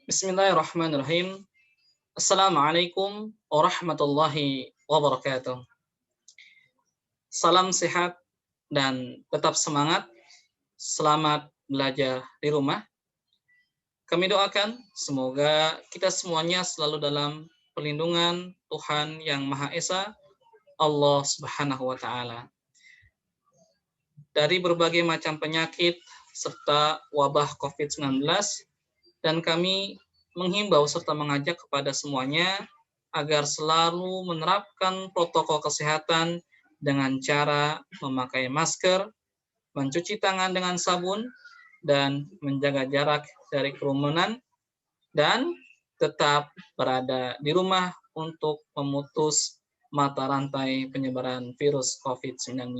Bismillahirrahmanirrahim. Assalamualaikum warahmatullahi wabarakatuh. Salam sehat dan tetap semangat. Selamat belajar di rumah. Kami doakan semoga kita semuanya selalu dalam perlindungan Tuhan Yang Maha Esa, Allah Subhanahu wa Ta'ala, dari berbagai macam penyakit serta wabah COVID-19. Dan kami menghimbau serta mengajak kepada semuanya agar selalu menerapkan protokol kesehatan dengan cara memakai masker, mencuci tangan dengan sabun, dan menjaga jarak dari kerumunan, dan tetap berada di rumah untuk memutus mata rantai penyebaran virus COVID-19.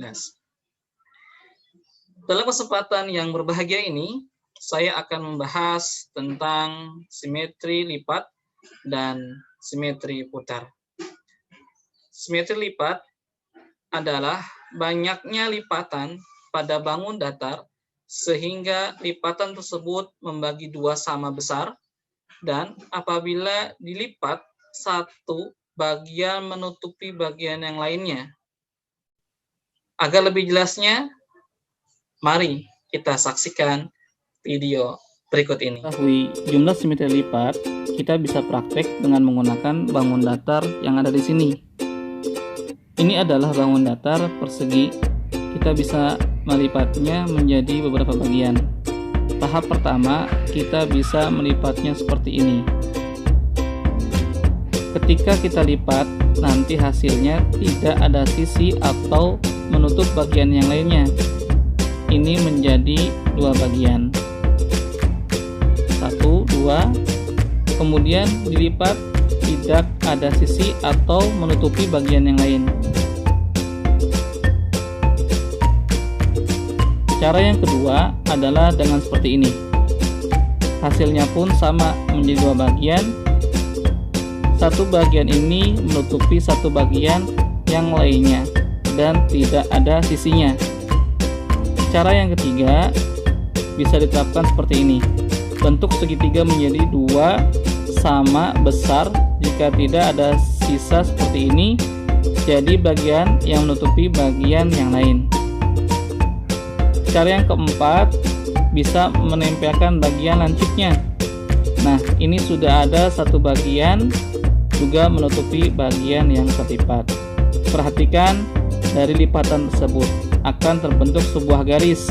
Dalam kesempatan yang berbahagia ini, saya akan membahas tentang simetri lipat dan simetri putar. Simetri lipat adalah banyaknya lipatan pada bangun datar sehingga lipatan tersebut membagi dua sama besar, dan apabila dilipat satu bagian menutupi bagian yang lainnya. Agar lebih jelasnya, mari kita saksikan video berikut ini. Mengetahui jumlah simetri lipat, kita bisa praktek dengan menggunakan bangun datar yang ada di sini. Ini adalah bangun datar persegi. Kita bisa melipatnya menjadi beberapa bagian. Tahap pertama, kita bisa melipatnya seperti ini. Ketika kita lipat, nanti hasilnya tidak ada sisi atau menutup bagian yang lainnya. Ini menjadi dua bagian. 1, 2, kemudian dilipat, tidak ada sisi atau menutupi bagian yang lain. Cara yang kedua adalah dengan seperti ini. Hasilnya pun sama, menjadi dua bagian. Satu bagian ini menutupi satu bagian yang lainnya dan tidak ada sisinya. Cara yang ketiga bisa diterapkan seperti ini. Bentuk segitiga menjadi dua sama besar. Jika tidak ada sisa seperti ini, jadi bagian yang menutupi bagian yang lain. Cara yang keempat, bisa menempelkan bagian lancipnya. Nah, ini sudah ada satu bagian juga menutupi bagian yang terlipat. Perhatikan, dari lipatan tersebut akan terbentuk sebuah garis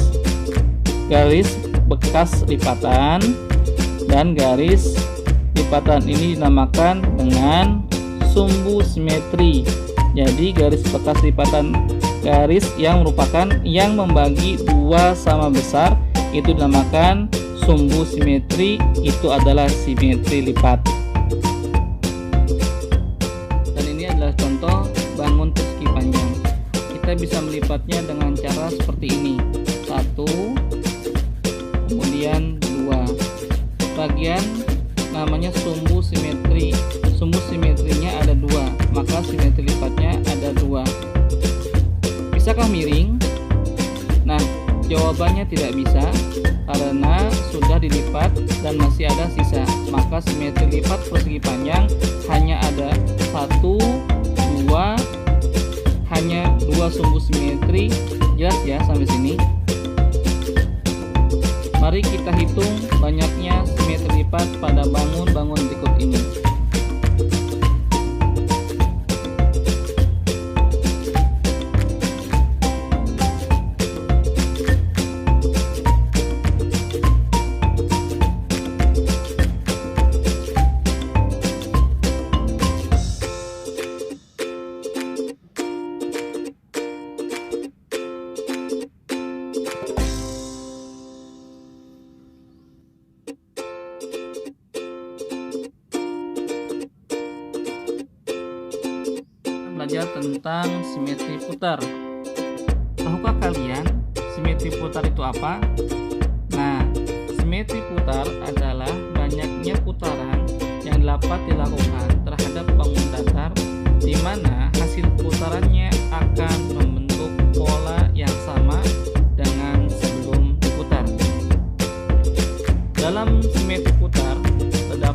bekas lipatan, dan garis lipatan ini dinamakan dengan sumbu simetri. Jadi garis bekas lipatan, garis yang merupakan yang membagi dua sama besar, itu dinamakan sumbu simetri. Itu adalah simetri lipat. Dan ini adalah contoh bangun persegi panjang. Kita bisa melipatnya dengan cara seperti ini. 1, kemudian 2. Bagian namanya sumbu simetri. Sumbu simetrinya ada 2, maka simetri lipatnya ada 2. Bisakah miring? Nah, jawabannya tidak bisa karena sudah dilipat dan masih ada sisa. Maka simetri lipat persegi panjang hanya ada 1, 2, hanya 2 sumbu simetri. Jelas ya sampai sini? Mari kita hitung banyaknya simetri lipat pada bangun-bangun berikut ini. Belajar tentang simetri putar. Tahukah kalian simetri putar itu apa? Nah, simetri putar adalah banyaknya putaran yang dapat dilakukan terhadap bangun datar, di mana hasil putarannya akan membentuk pola yang sama dengan sebelum diputar. Dalam simetri putar terdapat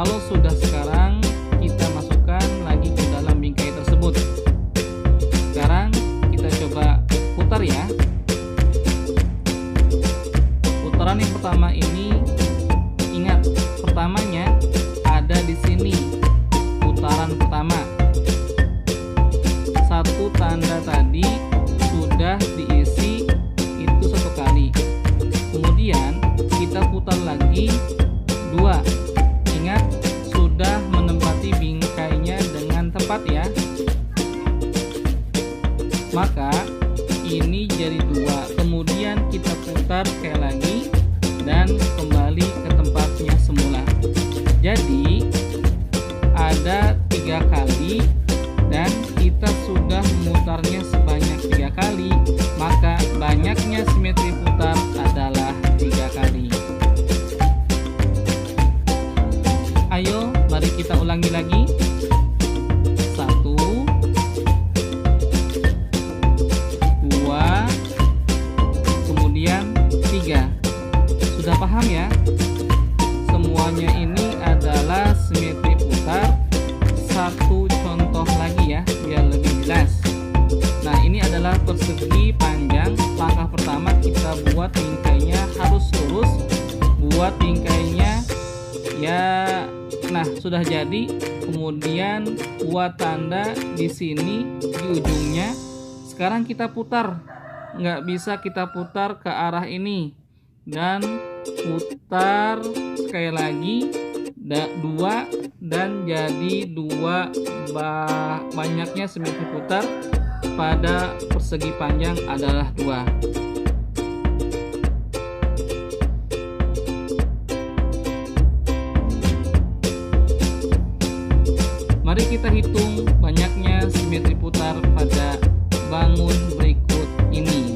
Kalau sudah, sekarang kita masukkan lagi ke dalam bingkai tersebut. Sekarang kita coba putar ya. Putaran yang pertama ini, ingat pertamanya ada di sini, putaran pertama. Satu tanda tadi sudah diisi itu 1 kali. Kemudian kita putar lagi 2. Ingat, sudah menempati bingkainya dengan tepat ya. Maka ini jadi 2. Kemudian kita putar sekali lagi dan kembali ke tempatnya semula. Jadi ada 3 kali dan kita sudah memutarnya sebanyak 3 kali, maka banyaknya simetri putar adalah 3 kali. Ayo, mari kita ulangi lagi. 1, 2, kemudian 3. Sudah paham ya? Semuanya ini adalah simetri putar. Satu contoh lagi ya, biar lebih jelas. Nah, ini adalah persegi panjang. Langkah pertama kita buat bingkainya harus lurus. Buat bingkainya ya, nah sudah jadi. Kemudian buat tanda di sini di ujungnya. Sekarang kita putar. Nggak bisa kita putar ke arah ini. Dan putar sekali lagi 2 dan jadi 2. Banyaknya simetri putar pada persegi panjang adalah 2. Mari kita hitung banyaknya simetri putar pada bangun berikut ini.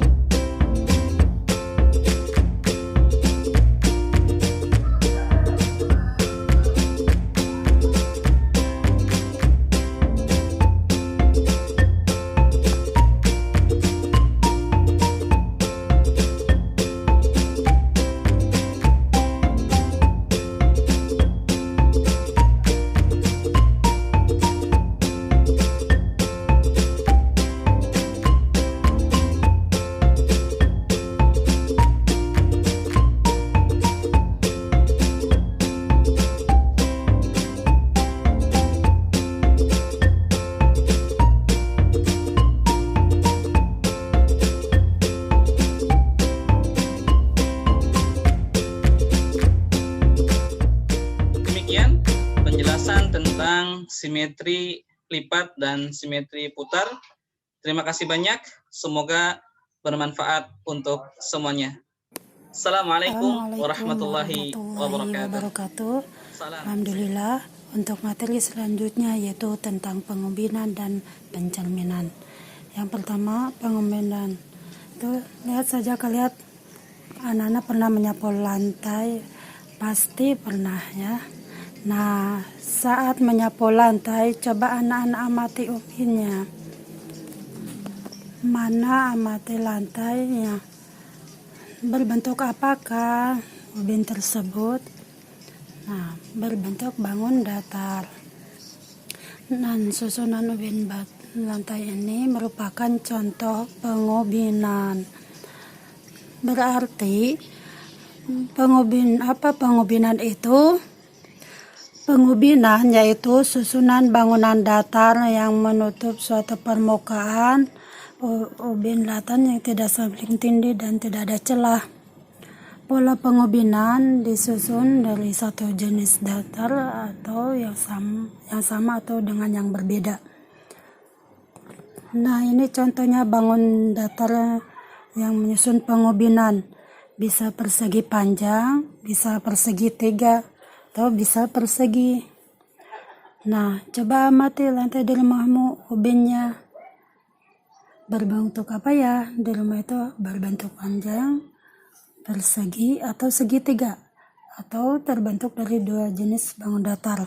Penjelasan tentang simetri lipat dan simetri putar. Terima kasih banyak. Semoga bermanfaat untuk semuanya. Assalamualaikum warahmatullahi wabarakatuh. Alhamdulillah, untuk materi selanjutnya yaitu tentang pengumbinan dan pencerminan. Yang pertama, pengumbinan. Itu lihat saja kalian, anak-anak pernah menyapu lantai, pasti pernah ya. Nah, saat menyapu lantai, coba anak-anak amati ubinnya. Mana amati lantainya? Berbentuk apakah ubin tersebut? Nah, berbentuk bangun datar. Dan susunan ubin lantai ini merupakan contoh pengubinan. Berarti pengubinan itu? Pengubinan yaitu susunan bangunan datar yang menutup suatu permukaan ubin latan yang tidak saling tindih dan tidak ada celah. Pola pengubinan disusun dari satu jenis datar atau yang sama atau dengan yang berbeda. Nah, ini contohnya bangun datar yang menyusun pengubinan. Bisa persegi panjang, bisa persegi 3, atau bisa persegi. Nah, coba amati lantai di rumahmu, ubinnya berbentuk apa ya? Di rumah itu berbentuk panjang, persegi, atau segitiga, atau terbentuk dari 2 jenis bangun datar.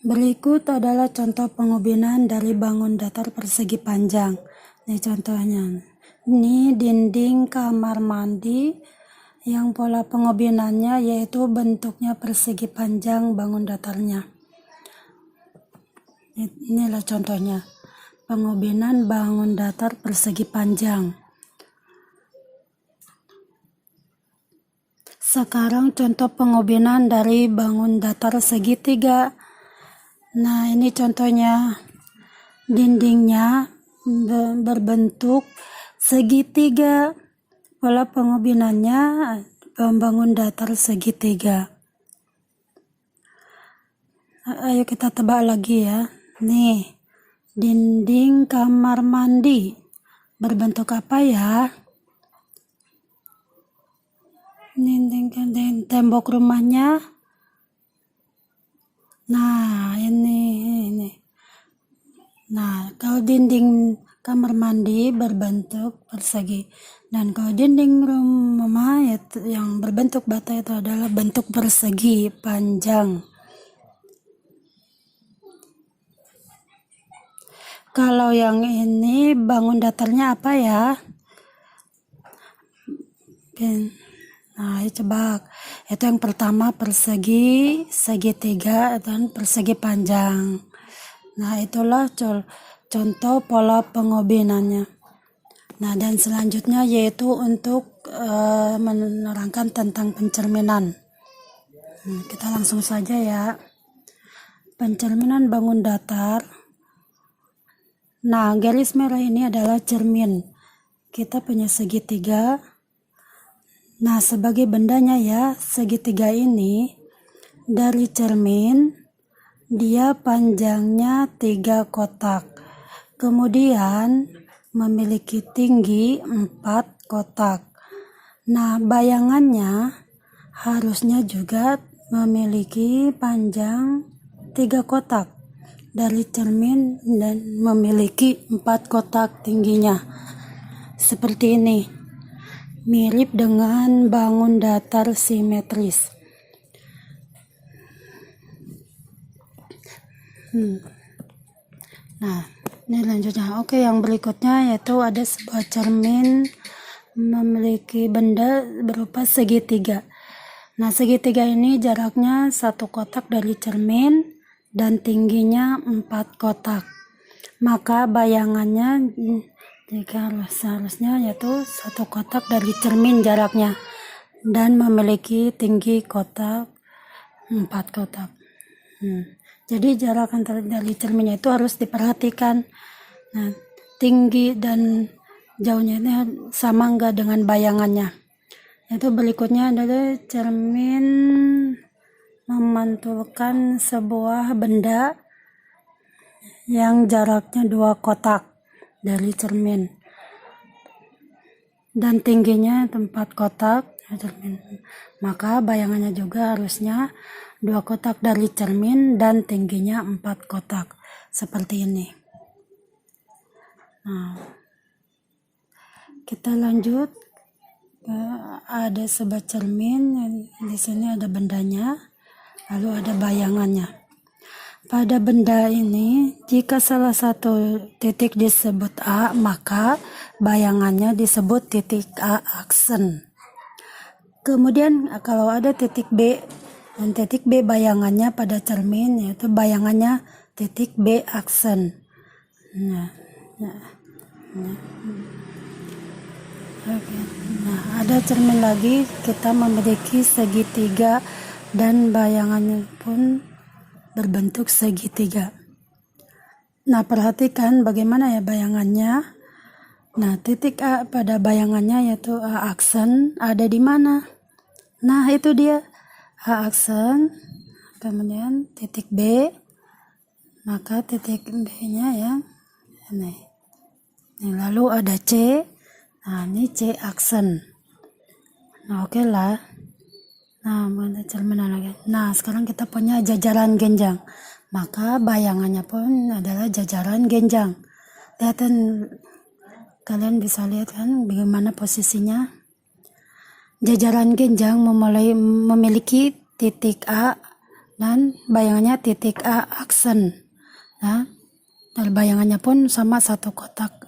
Berikut adalah contoh pengubinan dari bangun datar persegi panjang. Ini contohnya. Ini dinding kamar mandi yang pola pengobinannya yaitu bentuknya persegi panjang bangun datarnya. Inilah contohnya, pengobinan bangun datar persegi panjang. Sekarang contoh pengobinan dari bangun datar segitiga. Nah, ini contohnya, dindingnya berbentuk segitiga. Pola pengobinannya bangun datar segitiga. Ayo kita tebak lagi ya. Nih, dinding kamar mandi berbentuk apa ya? Dinding tembok rumahnya. Nah, ini. Nah, kalau dinding kamar mandi berbentuk persegi, dan kalau dinding rumah yang berbentuk bata itu adalah bentuk persegi panjang. Kalau yang ini bangun datarnya apa ya? Nah, coba. Itu yang pertama persegi, segitiga, dan persegi panjang. Nah, itulah contoh pola pengobinannya. Nah, dan selanjutnya yaitu untuk menerangkan tentang pencerminan. Kita langsung saja ya. Pencerminan bangun datar. Nah, garis merah ini adalah cermin. Kita punya segitiga. Nah, sebagai bendanya ya, segitiga ini dari cermin, dia panjangnya 3 kotak. Kemudian memiliki tinggi 4 kotak. Nah, bayangannya harusnya juga memiliki panjang 3 kotak dari cermin dan memiliki 4 kotak tingginya. Seperti ini. Mirip dengan bangun datar simetris. Nah, ini lanjutnya. Oke, yang berikutnya yaitu ada sebuah cermin memiliki benda berupa segitiga. Nah, segitiga ini jaraknya 1 kotak dari cermin dan tingginya 4 kotak. Maka bayangannya seharusnya yaitu 1 kotak dari cermin jaraknya dan memiliki tinggi kotak 4 kotak. Jadi jarak antara dari cerminnya itu harus diperhatikan. Nah, tinggi dan jauhnya ini sama enggak dengan bayangannya. Itu berikutnya adalah cermin memantulkan sebuah benda yang jaraknya 2 kotak dari cermin dan tingginya 4 kotak cermin. Maka bayangannya juga harusnya 2 kotak dari cermin dan tingginya 4 kotak seperti ini. Nah, kita lanjut. Ada sebuah cermin, di sini ada bendanya, lalu ada bayangannya. Pada benda ini, jika salah satu titik disebut A, maka bayangannya disebut titik A aksen. Kemudian kalau ada titik B dan titik B bayangannya pada cermin, yaitu bayangannya titik B aksen. Nah, ada cermin lagi, kita memiliki segitiga dan bayangannya pun berbentuk segitiga. Nah, perhatikan bagaimana ya bayangannya. Nah, titik A pada bayangannya yaitu A aksen ada di mana? Nah, itu dia A aksen, kemudian titik B, maka titik B-nya yang ini. Lalu ada C. Nah, ini C aksen. Nah, oke lah. Nah, cerminan lagi. Nah, sekarang kita punya jajaran genjang. Maka bayangannya pun adalah jajaran genjang. Lihatin, kalian bisa lihat kan bagaimana posisinya. Jajaran genjang memiliki titik A dan bayangannya titik A aksen. Nah, dan bayangannya pun sama 1 kotak.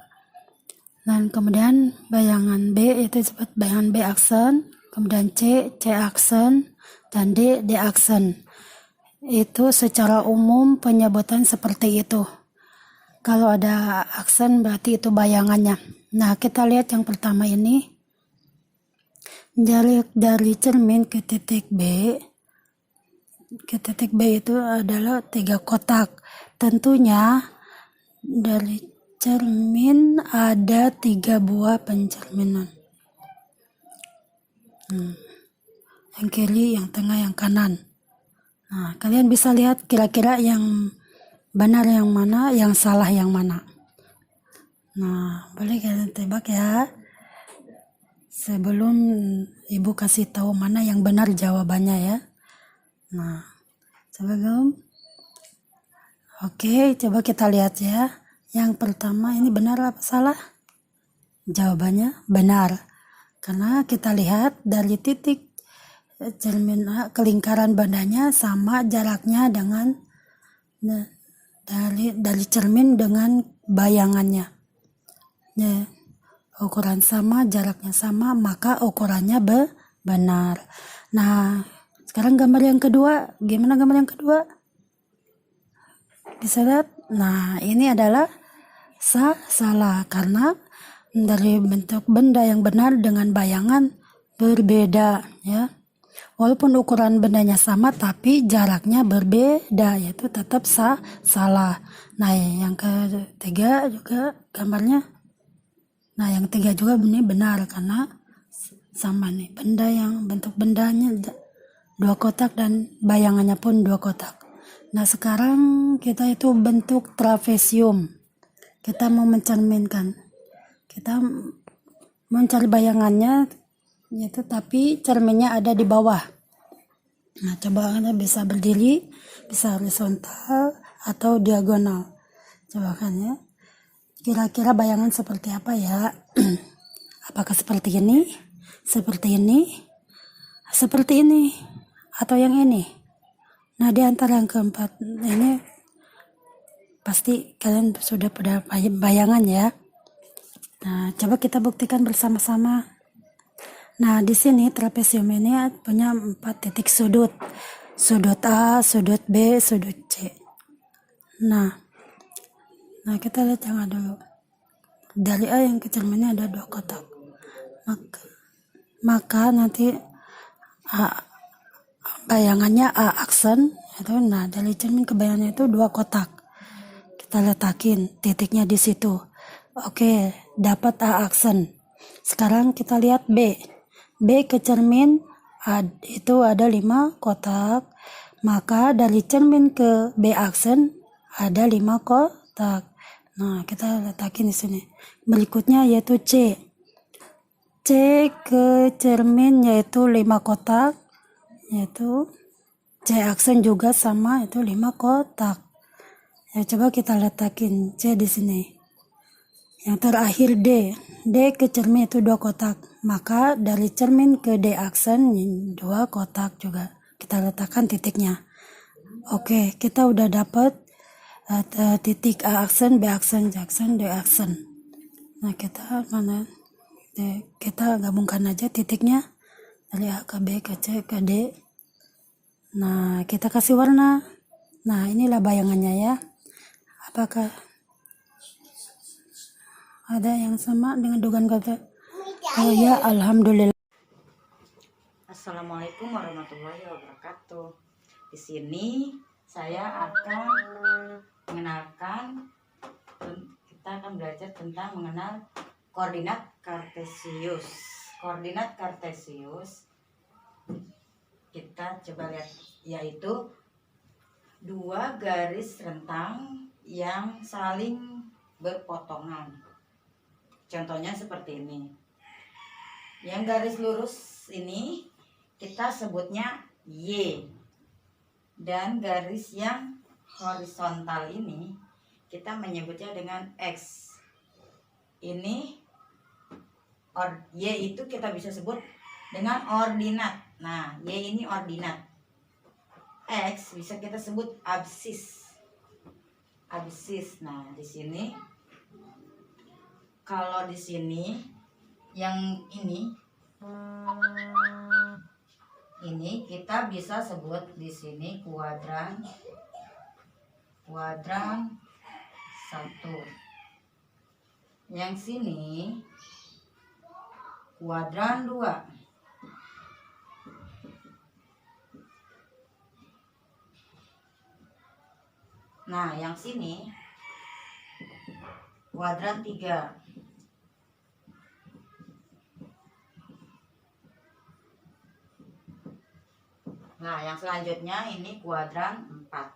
Dan kemudian bayangan B itu disebut bayangan B aksen. kemudian C aksen, dan D aksen. Itu secara umum penyebutan seperti itu. Kalau ada aksen berarti itu bayangannya. Nah, kita lihat yang pertama ini. Dari cermin ke titik B. Ke titik B itu adalah 3 kotak. Tentunya dari cermin ada 3 buah pencerminan. Yang kiri, yang tengah, yang kanan. Nah, kalian bisa lihat kira-kira yang benar yang mana, yang salah yang mana. Nah, boleh kalian tebak ya. Sebelum ibu kasih tahu mana yang benar jawabannya ya. Nah, Oke, coba kita lihat ya. Yang pertama ini benar apa salah? Jawabannya benar. Karena kita lihat dari titik cermin A ke lingkaran bandanya sama jaraknya dengan dari cermin dengan bayangannya. Ya, ukuran sama, jaraknya sama, maka ukurannya benar. Nah, sekarang gambar yang kedua. Gimana gambar yang kedua? Bisa lihat? Nah, ini adalah salah karena dari bentuk benda yang benar dengan bayangan berbeda ya. Walaupun ukuran bendanya sama tapi jaraknya berbeda, yaitu tetap salah. Nah, yang ketiga juga gambarnya. Nah, yang ketiga juga ini benar karena sama nih, bentuk bendanya 2 kotak dan bayangannya pun 2 kotak. Nah, sekarang kita itu bentuk trapesium. Kita mau mencerminkan. Kita mencari bayangannya itu tapi cerminnya ada di bawah. Nah, coba Anda bisa berdiri, bisa horizontal atau diagonal. Coba kan ya. Kira-kira bayangan seperti apa ya? Apakah seperti ini? Seperti ini? Seperti ini? Atau yang ini? Nah, di antara yang keempat ini pasti kalian sudah pada bayangan ya. Nah, coba kita buktikan bersama-sama. Nah, di sini trapesium ini punya 4 titik sudut. Sudut A, sudut B, sudut C. Nah kita lihat yang ada dulu. Dari A yang ke cerminnya ada 2 kotak. Maka nanti bayangannya A aksen itu. Nah, dari cermin ke bayangannya itu 2 kotak. Kita letakin titiknya di situ. Oke, dapat A aksen. Sekarang kita lihat B. B ke cermin itu ada 5 kotak. Maka dari cermin ke B aksen ada 5 kotak. Nah, kita letakin di sini. Berikutnya yaitu C. C ke cermin yaitu 5 kotak. Yaitu C aksen juga sama, itu 5 kotak. Ya, coba kita letakin C di sini. Yang terakhir D. D ke cermin itu 2 kotak. Maka dari cermin ke D aksen 2 kotak juga. Kita letakkan titiknya. Oke, kita udah dapat titik A aksen, B aksen, C aksen, D aksen. Nah, kita gabungkan aja titiknya dari A ke B ke C ke D. Nah, kita kasih warna. Nah, inilah bayangannya ya. Apakah ada yang sama dengan dugaan kata? Oh ya, alhamdulillah. Assalamualaikum warahmatullahi wabarakatuh. Di sini saya akan mengenalkan, kita akan belajar tentang mengenal koordinat kartesius. Koordinat kartesius kita coba lihat, yaitu 2 garis rentang yang saling berpotongan. Contohnya seperti ini. Yang garis lurus ini kita sebutnya Y. Dan garis yang horizontal ini kita menyebutnya dengan X. Ini Y itu kita bisa sebut dengan ordinat. Nah, Y ini ordinat. X bisa kita sebut absis. Absis. Nah, di sini kalau di sini yang ini Ini kita bisa sebut di sini kuadran 1. Yang sini kuadran 2. Nah, yang sini kuadran 3. Nah, yang selanjutnya ini kuadran 4.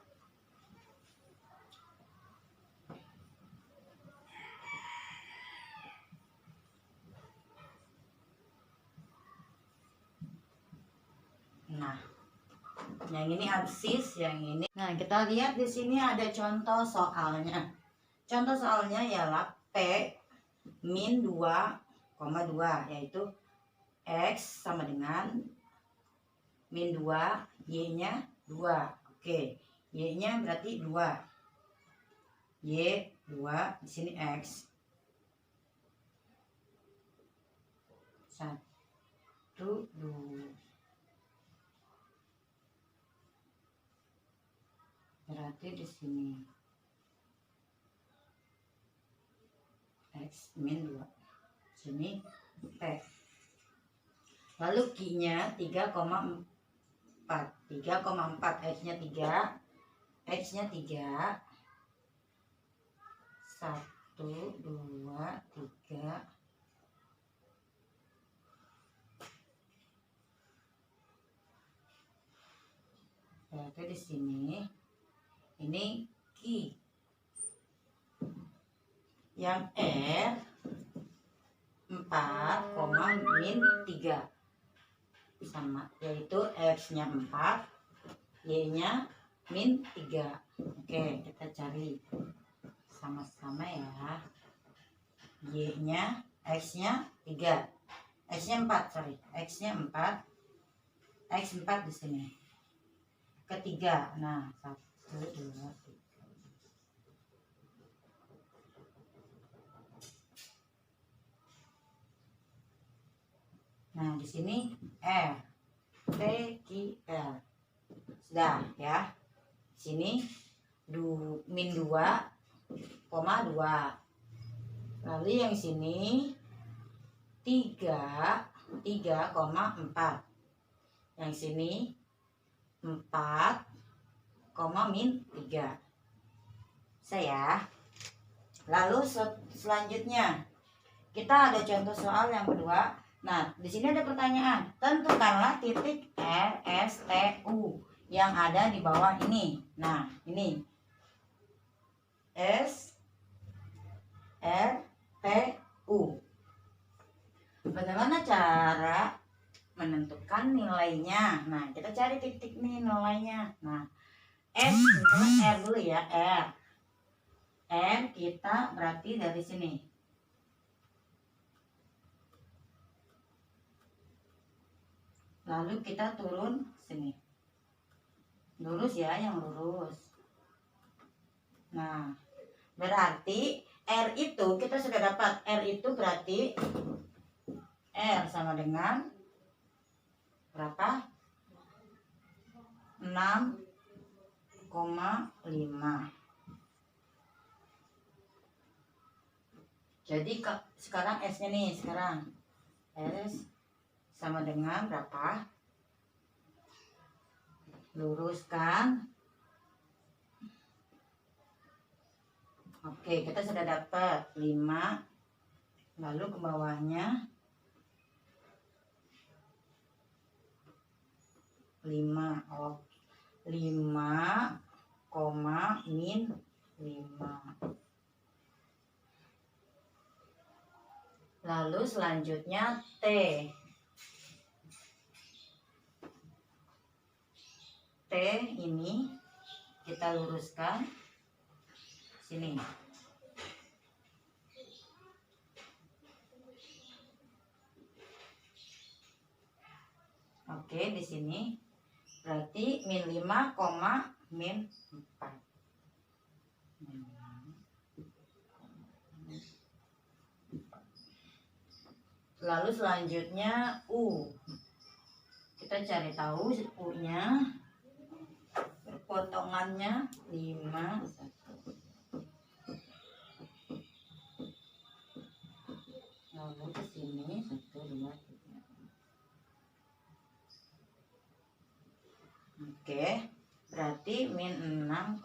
Nah, yang ini absis, yang ini. Nah, kita lihat di sini ada contoh soalnya. Contoh soalnya ialah P min 2,2, yaitu X sama dengan min 2, Y-nya 2. Oke, Y-nya berarti 2. Y 2, di sini X. 1, 2. Berarti di sini X min 2. Sini P. Lalu Q-nya 3,4. 3,4, X-nya 3. X-nya 3. 1, 2, 3. Berarti di sini ini Q. Yang R 4, min 3 sama, yaitu X-nya 4, Y-nya min 3. Oke, kita cari sama-sama ya. Y-nya, X-nya 3. X-nya 4, sorry. X-nya 4. X 4 di sini. Ketiga. Nah, 1, 2, 3. Nah, di sini R, T, Q, L. Sudah ya. Sini min 2,2. Lalu yang sini 3,4. Yang sini 4, min 3. Saya. Lalu selanjutnya kita ada contoh soal yang kedua. Nah, di sini ada pertanyaan. Tentukanlah titik R, S, T, U yang ada di bawah ini. Nah, ini S, R, T, U. Bagaimana cara menentukan nilainya? Nah, kita cari titik nih nilainya. Nah, S misalnya R dulu ya, R. R kita berarti dari sini. Lalu kita turun sini. Lurus ya, yang lurus. Nah, berarti R itu kita sudah dapat. R itu berarti R sama dengan berapa? 6,5. Jadi sekarang S-nya nih, sekarang S sama dengan berapa? Luruskan. Oke, kita sudah dapat 5. Lalu ke bawahnya 5. Oh, 5, min 5. Lalu selanjutnya T. T ini kita luruskan sini. Oke, di sini berarti min 5, min 4. Lalu selanjutnya U. Kita kita cari tahu U-nya, perpotongannya 5, 1. Lalu ke sini 1, 2, 3. Oke, berarti min 6,5.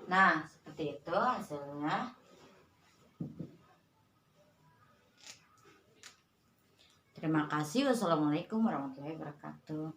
Nah, seperti itu hasilnya. Terima kasih. Wassalamualaikum warahmatullahi wabarakatuh.